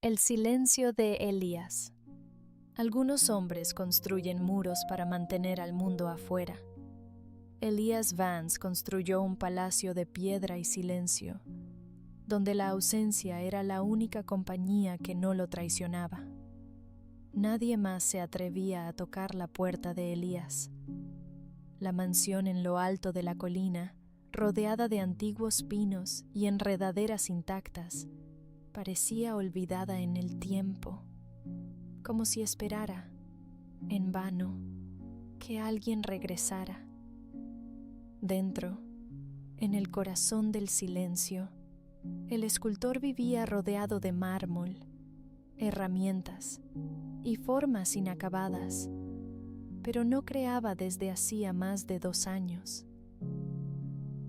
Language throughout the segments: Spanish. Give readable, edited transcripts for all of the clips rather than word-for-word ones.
El silencio de Elías. Algunos hombres construyen muros para mantener al mundo afuera. Elías Vance construyó un palacio de piedra y silencio, donde la ausencia era la única compañía que no lo traicionaba. Nadie más se atrevía a tocar la puerta de Elías. La mansión en lo alto de la colina, rodeada de antiguos pinos y enredaderas intactas, parecía olvidada en el tiempo, como si esperara, en vano, que alguien regresara. Dentro, en el corazón del silencio, el escultor vivía rodeado de mármol, herramientas y formas inacabadas, pero no creaba desde hacía más de 2 años.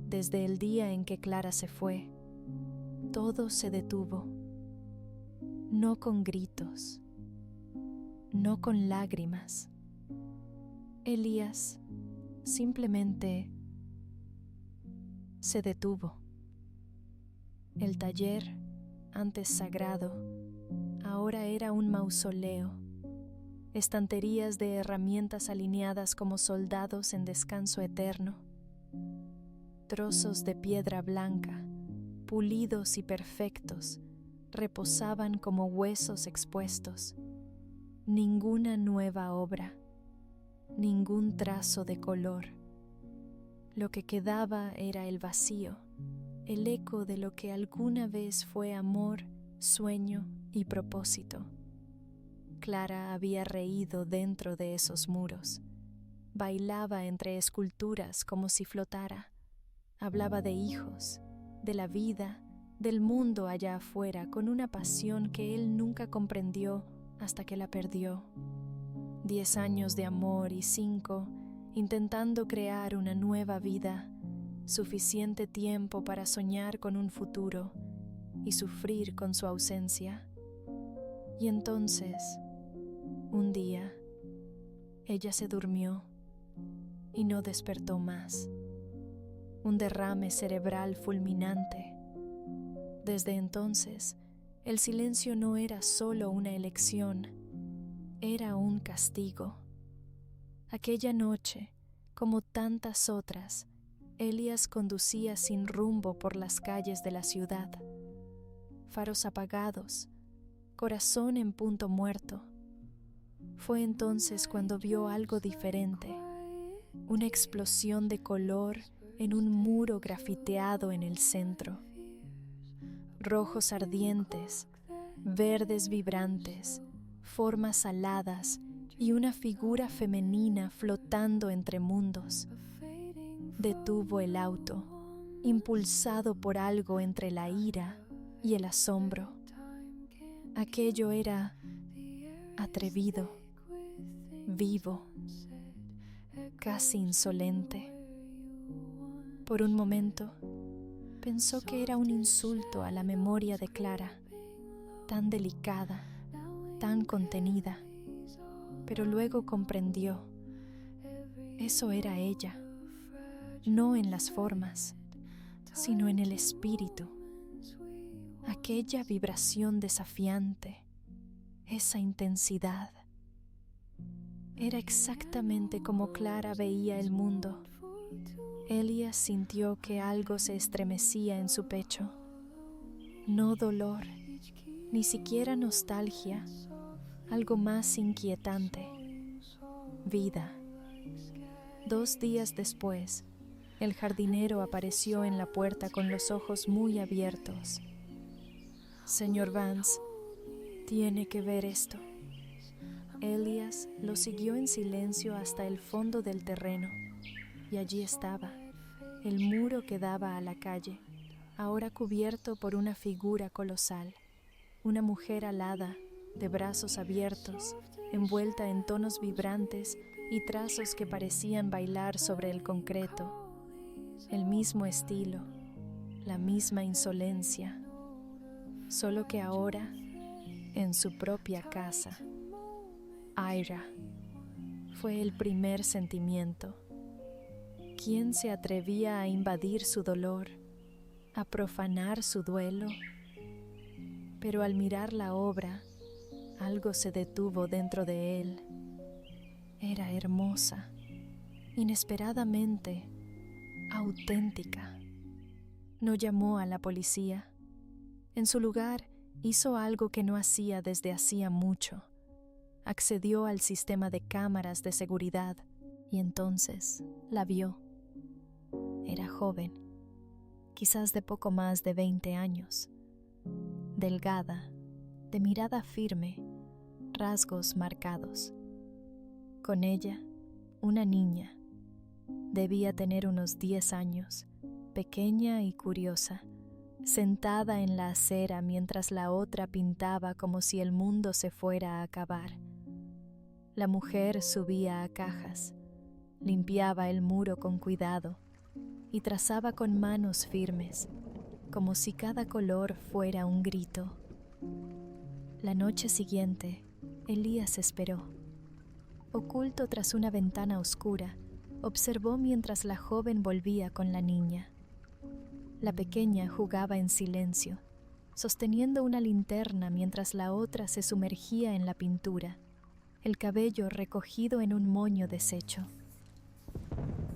Desde el día en que Clara se fue, todo se detuvo. No con gritos, no con lágrimas. Elías simplemente se detuvo. El taller, antes sagrado, ahora era un mausoleo. Estanterías de herramientas alineadas como soldados en descanso eterno. Trozos de piedra blanca, pulidos y perfectos, reposaban como huesos expuestos. Ninguna nueva obra, ningún trazo de color. Lo que quedaba era el vacío, el eco de lo que alguna vez fue amor, sueño y propósito. Clara había reído dentro de esos muros. Bailaba entre esculturas como si flotara. Hablaba de hijos, de la vida, del mundo allá afuera, con una pasión que él nunca comprendió hasta que la perdió. 10 años de amor y 5 intentando crear una nueva vida, suficiente tiempo para soñar con un futuro y sufrir con su ausencia. Y entonces, un día, ella se durmió y no despertó más. Un derrame cerebral fulminante. Desde entonces, el silencio no era solo una elección, era un castigo. Aquella noche, como tantas otras, Elías conducía sin rumbo por las calles de la ciudad. Faros apagados, corazón en punto muerto. Fue entonces cuando vio algo diferente, una explosión de color en un muro grafiteado en el centro. Rojos ardientes, verdes vibrantes, formas aladas y una figura femenina flotando entre mundos. Detuvo el auto, impulsado por algo entre la ira y el asombro. Aquello era atrevido, vivo, casi insolente. Por un momento, pensó que era un insulto a la memoria de Clara, tan delicada, tan contenida, pero luego comprendió. Eso era ella, no en las formas, sino en el espíritu. Aquella vibración desafiante, esa intensidad. Era exactamente como Clara veía el mundo. Elías sintió que algo se estremecía en su pecho. No dolor, ni siquiera nostalgia, algo más inquietante. Vida. 2 días después, el jardinero apareció en la puerta con los ojos muy abiertos. Señor Vance, tiene que ver esto. Elías lo siguió en silencio hasta el fondo del terreno, y allí estaba, el muro que daba a la calle, ahora cubierto por una figura colosal, una mujer alada, de brazos abiertos, envuelta en tonos vibrantes y trazos que parecían bailar sobre el concreto. El mismo estilo, la misma insolencia, solo que ahora en su propia casa. Ira fue el primer sentimiento. ¿Quién se atrevía a invadir su dolor, a profanar su duelo? Pero al mirar la obra, algo se detuvo dentro de él. Era hermosa, inesperadamente auténtica. No llamó a la policía. En su lugar, hizo algo que no hacía desde hacía mucho. Accedió al sistema de cámaras de seguridad y entonces la vio. Era joven, quizás de poco más de 20 años. Delgada, de mirada firme, rasgos marcados. Con ella, una niña. Debía tener unos 10 años, pequeña y curiosa, sentada en la acera mientras la otra pintaba como si el mundo se fuera a acabar. La mujer subía a cajas, limpiaba el muro con cuidado y trazaba con manos firmes, como si cada color fuera un grito. La noche siguiente, Elías esperó. Oculto tras una ventana oscura, observó mientras la joven volvía con la niña. La pequeña jugaba en silencio, sosteniendo una linterna mientras la otra se sumergía en la pintura, el cabello recogido en un moño deshecho.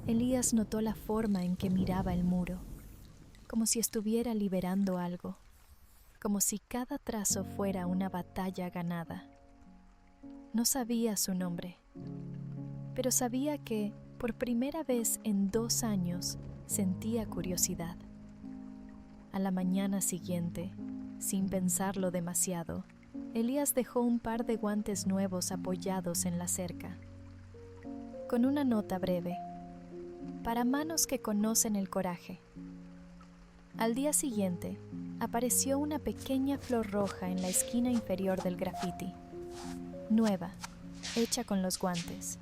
Elías notó la forma en que miraba el muro, como si estuviera liberando algo, como si cada trazo fuera una batalla ganada. No sabía su nombre, pero sabía que, por primera vez en 2 años, sentía curiosidad. A la mañana siguiente, sin pensarlo demasiado, Elías dejó un par de guantes nuevos apoyados en la cerca, con una nota breve: para manos que conocen el coraje. Al día siguiente, apareció una pequeña flor roja en la esquina inferior del graffiti. Nueva, hecha con los guantes.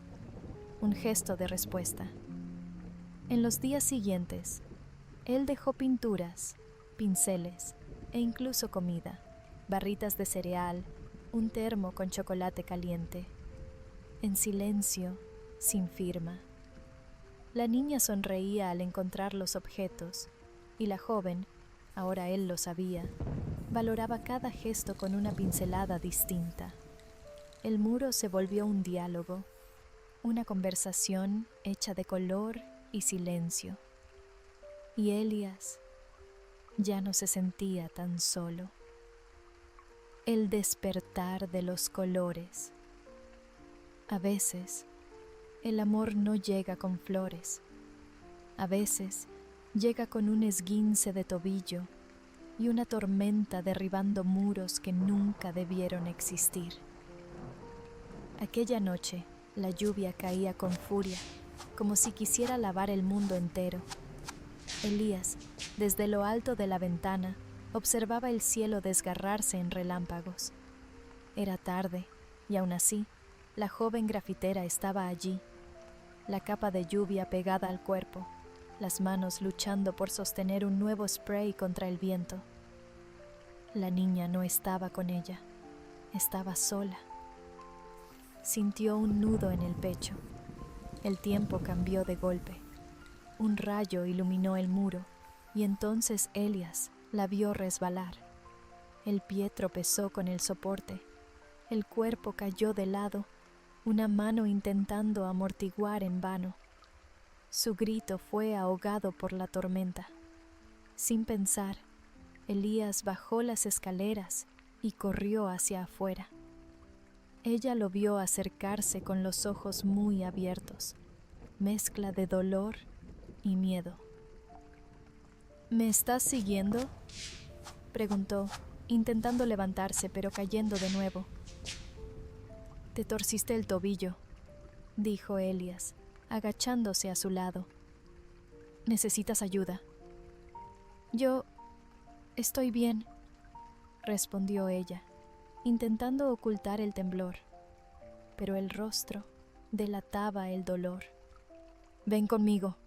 Un gesto de respuesta. En los días siguientes, él dejó pinturas, pinceles e incluso comida, barritas de cereal, un termo con chocolate caliente. En silencio, sin firma. La niña sonreía al encontrar los objetos, y la joven, ahora él lo sabía, valoraba cada gesto con una pincelada distinta. El muro se volvió un diálogo, una conversación hecha de color y silencio. Y Elías ya no se sentía tan solo. El despertar de los colores. A veces, el amor no llega con flores. A veces, llega con un esguince de tobillo y una tormenta derribando muros que nunca debieron existir. Aquella noche, la lluvia caía con furia, como si quisiera lavar el mundo entero. Elías, desde lo alto de la ventana, observaba el cielo desgarrarse en relámpagos. Era tarde, y aún así, la joven grafitera estaba allí, la capa de lluvia pegada al cuerpo, las manos luchando por sostener un nuevo spray contra el viento. La niña no estaba con ella, estaba sola. Sintió un nudo en el pecho. El tiempo cambió de golpe. Un rayo iluminó el muro, y entonces Elías la vio resbalar. El pie tropezó con el soporte. El cuerpo cayó de lado, una mano intentando amortiguar en vano. Su grito fue ahogado por la tormenta. Sin pensar, Elías bajó las escaleras y corrió hacia afuera. Ella lo vio acercarse con los ojos muy abiertos, mezcla de dolor y miedo. ¿Me estás siguiendo?, preguntó, intentando levantarse, pero cayendo de nuevo. Te torciste el tobillo, dijo Elías, agachándose a su lado. ¿Necesitas ayuda? Yo estoy bien, respondió ella, intentando ocultar el temblor, pero el rostro delataba el dolor. Ven conmigo,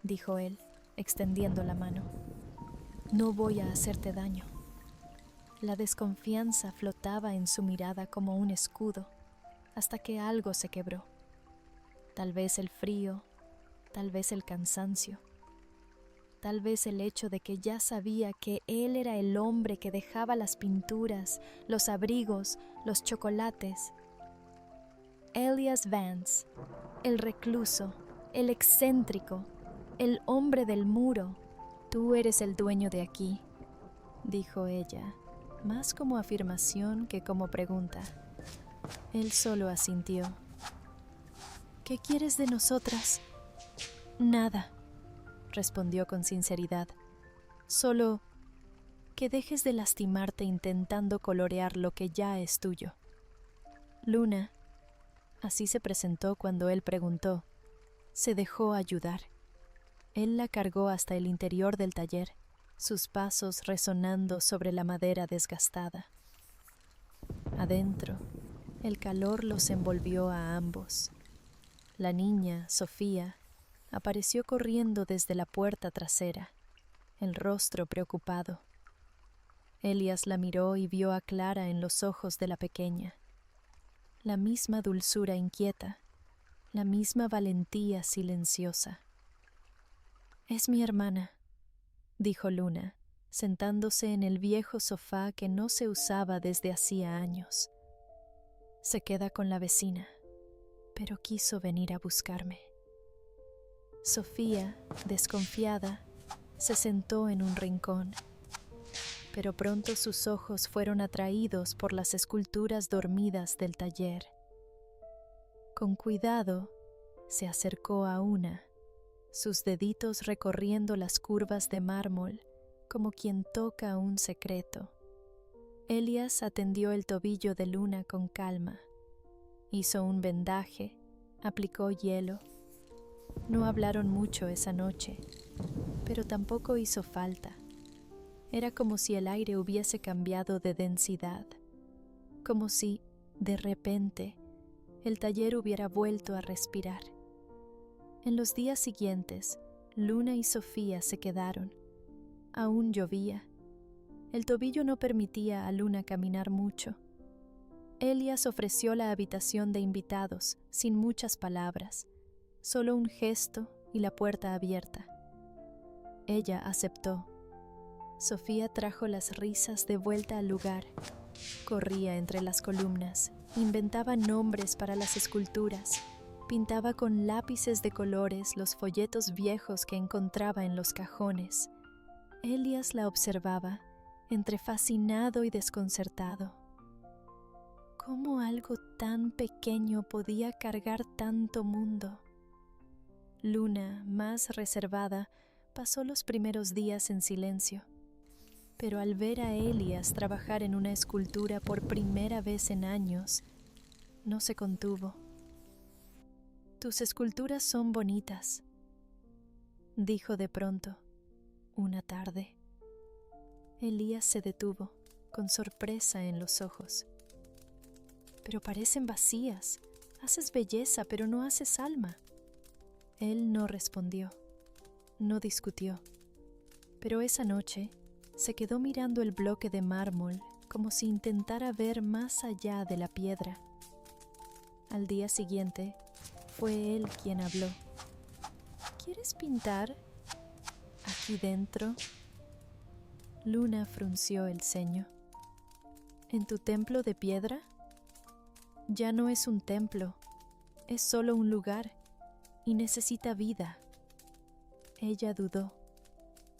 dijo él, extendiendo la mano. No voy a hacerte daño. La desconfianza flotaba en su mirada como un escudo, hasta que algo se quebró. Tal vez el frío, tal vez el cansancio. Tal vez el hecho de que ya sabía que él era el hombre que dejaba las pinturas, los abrigos, los chocolates. Elias Vance, el recluso, el excéntrico, el hombre del muro. Tú eres el dueño de aquí, dijo ella, más como afirmación que como pregunta. Él solo asintió. ¿Qué quieres de nosotras? Nada, respondió con sinceridad. Solo que dejes de lastimarte intentando colorear lo que ya es tuyo. Luna, así se presentó cuando él preguntó, se dejó ayudar. Él la cargó hasta el interior del taller, sus pasos resonando sobre la madera desgastada. Adentro, el calor los envolvió a ambos. La niña, Sofía, apareció corriendo desde la puerta trasera, el rostro preocupado. Elias la miró y vio a Clara en los ojos de la pequeña. La misma dulzura inquieta, la misma valentía silenciosa. Es mi hermana, dijo Luna, sentándose en el viejo sofá que no se usaba desde hacía años. Se queda con la vecina, pero quiso venir a buscarme. Sofía, desconfiada, se sentó en un rincón, pero pronto sus ojos fueron atraídos por las esculturas dormidas del taller. Con cuidado, se acercó a una, sus deditos recorriendo las curvas de mármol como quien toca un secreto. Elias atendió el tobillo de Luna con calma. Hizo un vendaje, aplicó hielo. No hablaron mucho esa noche, pero tampoco hizo falta. Era como si el aire hubiese cambiado de densidad, como si, de repente, el taller hubiera vuelto a respirar. En los días siguientes, Luna y Sofía se quedaron. Aún llovía. El tobillo no permitía a Luna caminar mucho. Elias ofreció la habitación de invitados, sin muchas palabras, solo un gesto y la puerta abierta. Ella aceptó. Sofía trajo las risas de vuelta al lugar. Corría entre las columnas, inventaba nombres para las esculturas, pintaba con lápices de colores los folletos viejos que encontraba en los cajones. Elias la observaba, entre fascinado y desconcertado. ¿Cómo algo tan pequeño podía cargar tanto mundo? Luna, más reservada, pasó los primeros días en silencio. Pero al ver a Elias trabajar en una escultura por primera vez en años, no se contuvo. «Tus esculturas son bonitas», dijo de pronto, una tarde. Elías se detuvo, con sorpresa en los ojos. «Pero parecen vacías. Haces belleza, pero no haces alma». Él no respondió, no discutió. Pero esa noche se quedó mirando el bloque de mármol como si intentara ver más allá de la piedra. Al día siguiente, fue él quien habló. «¿Quieres pintar aquí dentro?» Luna frunció el ceño. «¿En tu templo de piedra?» «Ya no es un templo, es solo un lugar y necesita vida». Ella dudó,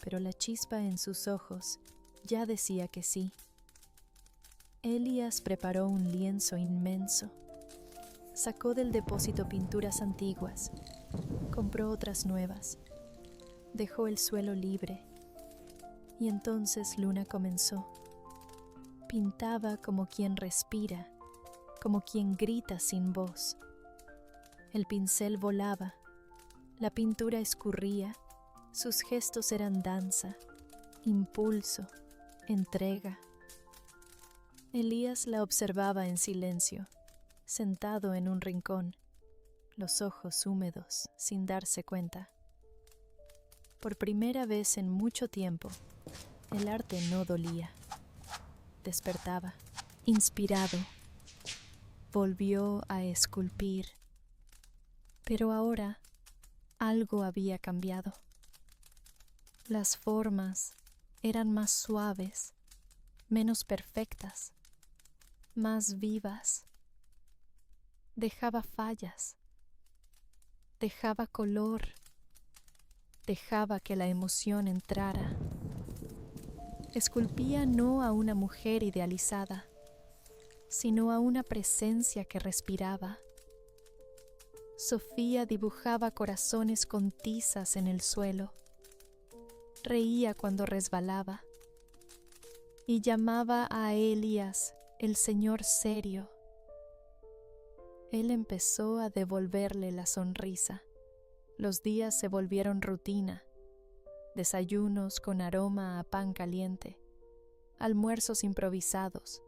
pero la chispa en sus ojos ya decía que sí. Elias preparó un lienzo inmenso. Sacó del depósito pinturas antiguas, compró otras nuevas, dejó el suelo libre, y entonces Luna comenzó. Pintaba como quien respira, como quien grita sin voz. El pincel volaba, la pintura escurría, sus gestos eran danza, impulso, entrega. Elías la observaba en silencio, sentado en un rincón, los ojos húmedos, sin darse cuenta. Por primera vez en mucho tiempo, el arte no dolía. Despertaba, inspirado. Volvió a esculpir. Pero ahora algo había cambiado. Las formas eran más suaves, menos perfectas, más vivas. Dejaba fallas, dejaba color, dejaba que la emoción entrara. Esculpía no a una mujer idealizada, sino a una presencia que respiraba. Sofía dibujaba corazones con tizas en el suelo, reía cuando resbalaba y llamaba a Elías el señor serio. Él empezó a devolverle la sonrisa. Los días se volvieron rutina, desayunos con aroma a pan caliente, almuerzos improvisados,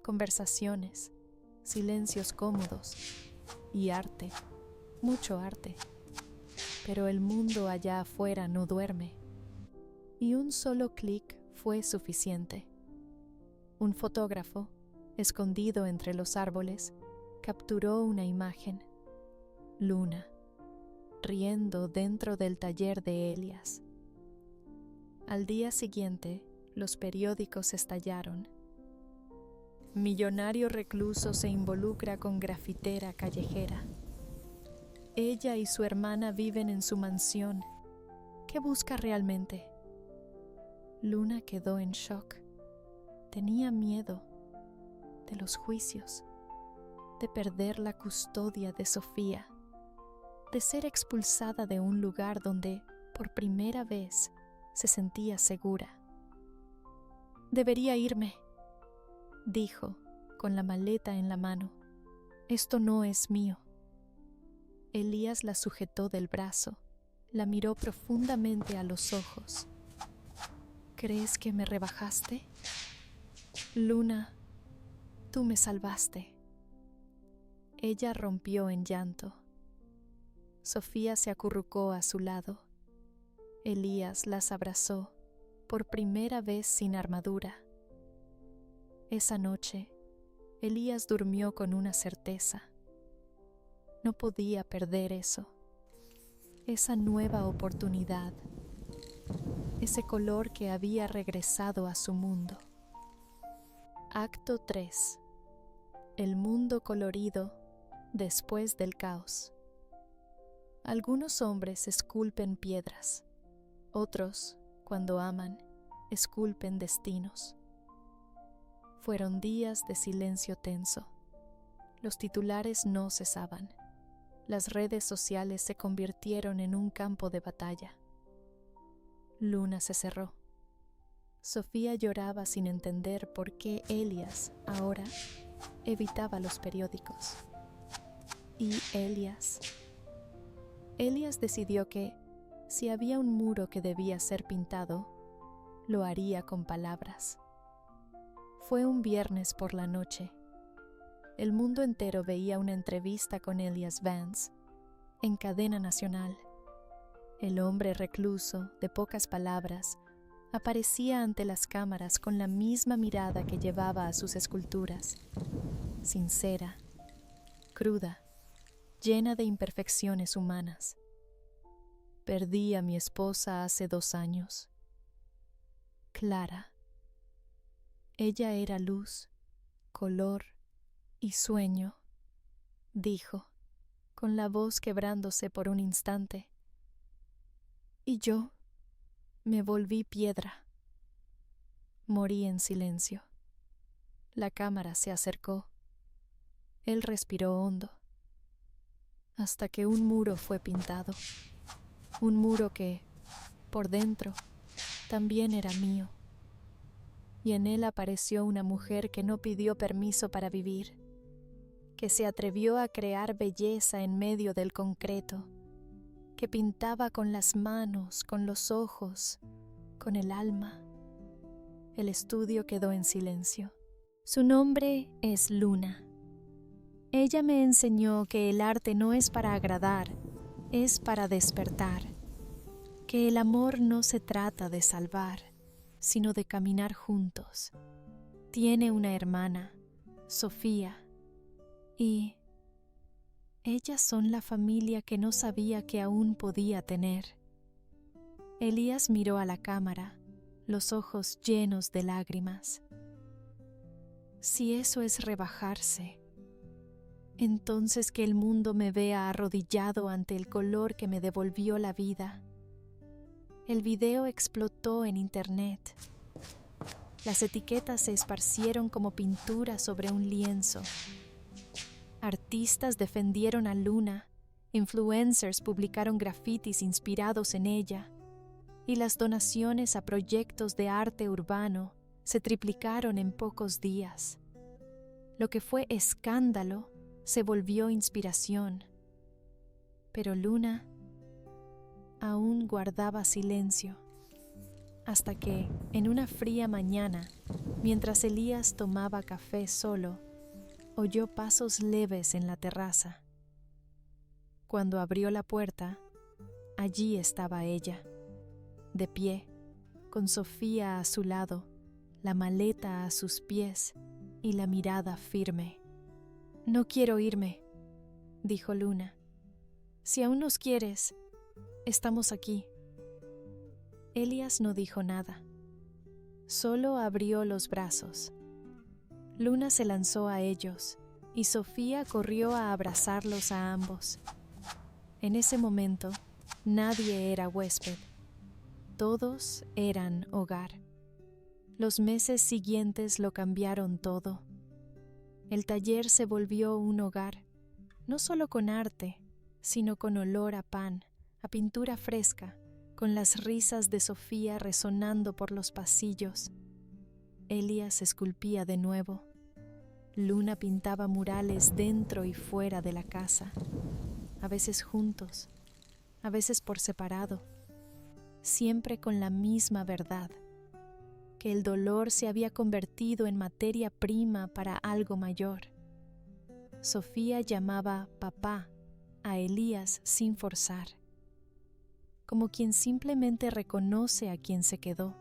conversaciones, silencios cómodos y arte, mucho arte. Pero el mundo allá afuera no duerme, y un solo clic fue suficiente. Un fotógrafo, escondido entre los árboles, capturó una imagen. Luna, riendo dentro del taller de Elías. Al día siguiente, los periódicos estallaron. Millonario recluso se involucra con grafitera callejera. Ella y su hermana viven en su mansión. ¿Qué busca realmente? Luna quedó en shock. Tenía miedo de los juicios, de perder la custodia de Sofía, de ser expulsada de un lugar donde, por primera vez, se sentía segura. «Debería irme», dijo, con la maleta en la mano. «Esto no es mío». Elías la sujetó del brazo, la miró profundamente a los ojos. «¿Crees que me rebajaste? Luna, tú me salvaste». Ella rompió en llanto. Sofía se acurrucó a su lado. Elías las abrazó, por primera vez sin armadura. Esa noche, Elías durmió con una certeza. No podía perder eso, esa nueva oportunidad, ese color que había regresado a su mundo. Acto 3. El mundo colorido después del caos. Algunos hombres esculpen piedras, otros, cuando aman, esculpen destinos. Fueron días de silencio tenso. Los titulares no cesaban. Las redes sociales se convirtieron en un campo de batalla. Luna se cerró. Sofía lloraba sin entender por qué Elías, ahora, evitaba los periódicos. ¿Y Elías? Elías decidió que, si había un muro que debía ser pintado, lo haría con palabras. Fue un viernes por la noche. El mundo entero veía una entrevista con Elías Vance en cadena nacional. El hombre recluso, de pocas palabras, aparecía ante las cámaras con la misma mirada que llevaba a sus esculturas, sincera, cruda, llena de imperfecciones humanas. Perdí a mi esposa hace 2 años. Clara. Ella era luz, color y sueño, dijo, con la voz quebrándose por un instante. Y yo me volví piedra. Morí en silencio. La cámara se acercó. Él respiró hondo. Hasta que un muro fue pintado. Un muro que, por dentro, también era mío. Y en él apareció una mujer que no pidió permiso para vivir, que se atrevió a crear belleza en medio del concreto, que pintaba con las manos, con los ojos, con el alma. El estudio quedó en silencio. Su nombre es Luna. Ella me enseñó que el arte no es para agradar, es para despertar, que el amor no se trata de salvar, sino de caminar juntos. Tiene una hermana, Sofía, y ellas son la familia que no sabía que aún podía tener. Elías miró a la cámara, los ojos llenos de lágrimas. Si eso es rebajarse, entonces que el mundo me vea arrodillado ante el color que me devolvió la vida. El video explotó en internet. Las etiquetas se esparcieron como pintura sobre un lienzo. Artistas defendieron a Luna, influencers publicaron grafitis inspirados en ella, y las donaciones a proyectos de arte urbano se triplicaron en pocos días. Lo que fue escándalo se volvió inspiración. Pero Luna aún guardaba silencio, hasta que, en una fría mañana, mientras Elías tomaba café solo, oyó pasos leves en la terraza. Cuando abrió la puerta, allí estaba ella, de pie, con Sofía a su lado, la maleta a sus pies y la mirada firme. «No quiero irme», dijo Luna. «Si aún nos quieres, estamos aquí». Elías no dijo nada. Solo abrió los brazos. Luna se lanzó a ellos y Sofía corrió a abrazarlos a ambos. En ese momento, nadie era huésped. Todos eran hogar. Los meses siguientes lo cambiaron todo. El taller se volvió un hogar, no solo con arte, sino con olor a pan, a pintura fresca, con las risas de Sofía resonando por los pasillos. Elías esculpía de nuevo. Luna pintaba murales dentro y fuera de la casa, a veces juntos, a veces por separado, siempre con la misma verdad, que el dolor se había convertido en materia prima para algo mayor. Sofía llamaba papá a Elías sin forzar, como quien simplemente reconoce a quien se quedó,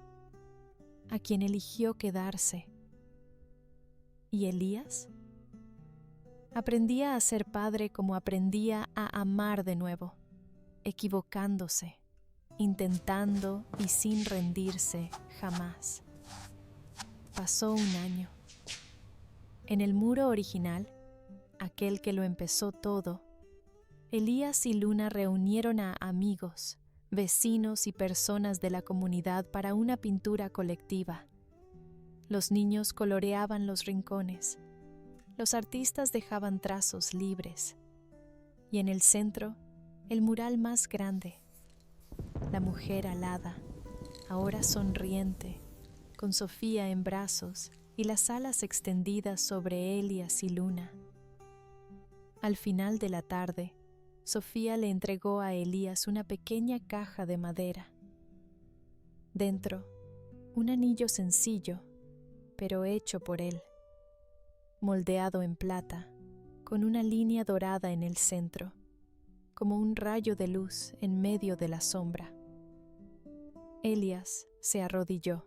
a quien eligió quedarse. ¿Y Elías? Aprendía a ser padre como aprendía a amar de nuevo, equivocándose, intentando y sin rendirse jamás. Pasó un año. En el muro original, aquel que lo empezó todo, Elías y Luna reunieron a amigos, vecinos y personas de la comunidad para una pintura colectiva. Los niños coloreaban los rincones, los artistas dejaban trazos libres, y en el centro, el mural más grande, la mujer alada, ahora sonriente, con Sofía en brazos y las alas extendidas sobre Elías y Luna. Al final de la tarde, Sofía le entregó a Elías una pequeña caja de madera. Dentro, un anillo sencillo, pero hecho por él, moldeado en plata, con una línea dorada en el centro, como un rayo de luz en medio de la sombra. Elías se arrodilló.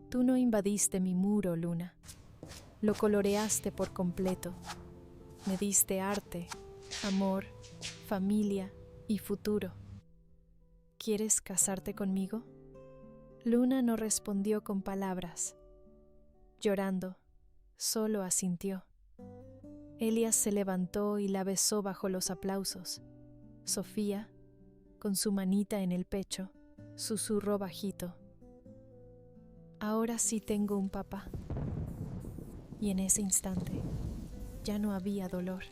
Tú no invadiste mi muro, Luna. Lo coloreaste por completo. Me diste arte, amor, familia y futuro. ¿Quieres casarte conmigo? Luna no respondió con palabras. Llorando, solo asintió. Elías se levantó y la besó bajo los aplausos. Sofía, con su manita en el pecho, susurró bajito: «Ahora sí tengo un papá». Y en ese instante ya no había dolor,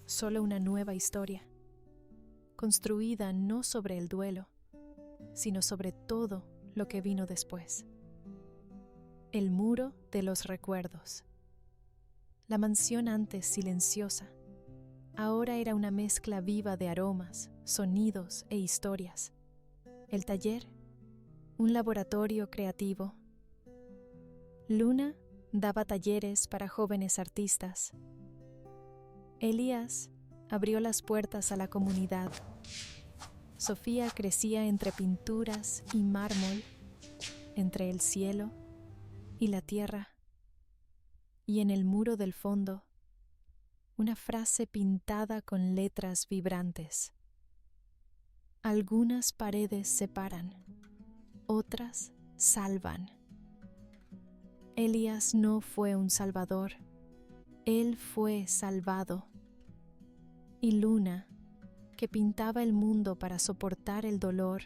solo una nueva historia, construida no sobre el duelo, sino sobre todo lo que vino después. El muro de los recuerdos. La mansión antes silenciosa, ahora era una mezcla viva de aromas, sonidos e historias. El taller, un laboratorio creativo. Luna daba talleres para jóvenes artistas. Elías abrió las puertas a la comunidad. Sofía crecía entre pinturas y mármol, entre el cielo y la tierra. Y en el muro del fondo, una frase pintada con letras vibrantes: Algunas paredes separan, otras salvan. Elías no fue un salvador, él fue salvado. Y Luna, que pintaba el mundo para soportar el dolor,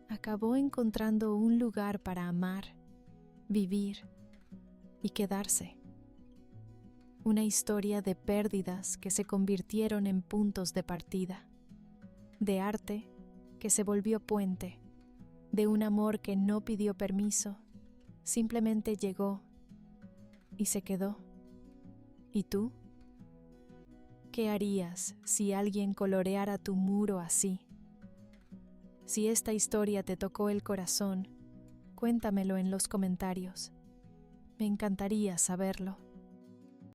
acabó encontrando un lugar para amar, vivir y quedarse. Una historia de pérdidas que se convirtieron en puntos de partida, de arte que se volvió puente, de un amor que no pidió permiso, simplemente llegó y se quedó. ¿Y tú? ¿Qué harías si alguien coloreara tu muro así? Si esta historia te tocó el corazón, cuéntamelo en los comentarios. Me encantaría saberlo.